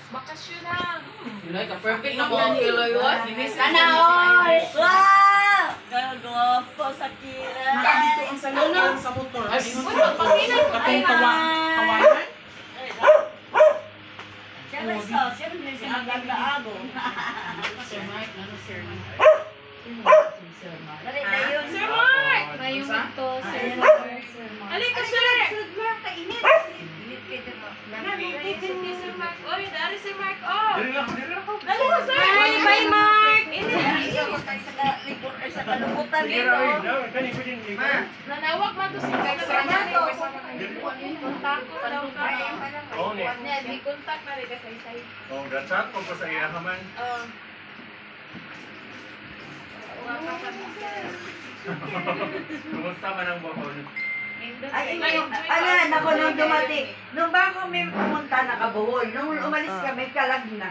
Bakasyon lang. Iloy ka perfect na mo Iloy what? Sana all! Wow! Gagwapo sa kira. Dito ang salon sa motor. Ay, Wala, pakilan ko Katong tayo. kawayan. Siyempre so, siyempre siya maganda ako. Sir Mike, ano Sir Mike? Dali na yun. Sir Mark! Ngayong ito, Sir Ayun. Mark, Sir Mark. Halika, sir! Kainit. Init kayo mo. Sir Mark. Oy, dari Sir Mark. Oh! Dili ako. Dali ko, sir! Bye, Mark! Sa kalubutan dito. Nanawag man to si Kay Sir Mark. Kontak ko daw ka. Oo, ni. Niya, di kontak na rin ka sa isay. Oh, gatsak ko sa iya man. Oh. Kumusta man ang buhol? Ay, ayan, ako nung dumating. Nung bago kami pumunta, nakabuhol. Nung umalis kami, kalag na.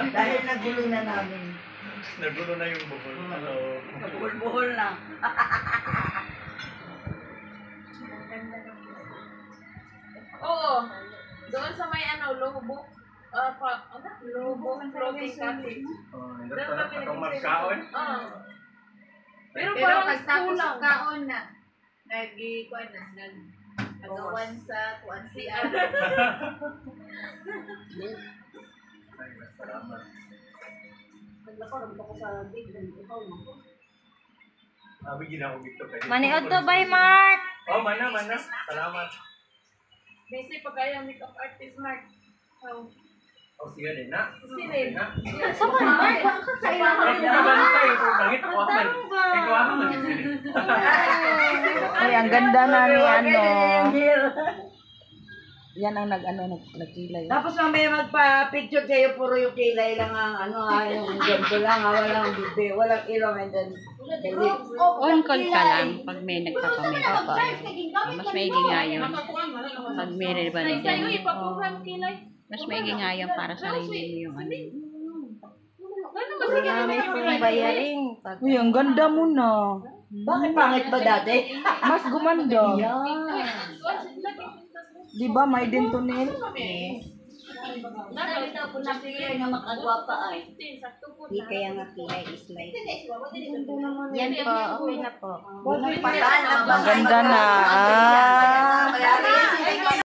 Dahil nagulo na namin. Nagulo na yung buhol. Hello. Nabuhol-buhol na. Oo. Doon sa may ano, Lubok. Lubok floating cottage. Oh, ito na katong markaon. Oo. Pero Pero parang pagtapos kulang. ng kaon na, nag-ikuan na, nag-agawan sa kuan siya. Ay, salamat. Abi ginawa dito kayo. Maniod to by Mark. Oh, mana. Salamat. Busy pa kayo makeup artist, Mark. Oh. Oh, siya din na. Silin. Na. Sa Mark, bakit sa iyo? Ay, nabantay ko. Bakit ako man? Ikaw ako man. Ay, ang ganda na ni ano. Ano? Yan ang nagkilay. Tapos mamaya magpa-picture kayo, puro yung kilay lang ang ano, yung ganito lang, walang bibe, walang ilong, and then, On call ka lang pag may nagpapamakeup pa. Mas maigi nga yun. Pag may ribbon Ay, sa'yo, dyan. ipapuhan kilay. Mas maigi nga yun para sa sarili mo yung ano. Ano ba sige? May pong bayaring. Uy, ang ganda mo na. bakit pangit ba dati? Mas gumanda. Di ba may dentonel? Sabi daw po na kilay na makagwapa ay. Hindi kaya nga kilay is like. Yan po, okay na po. Ang Ang ganda na.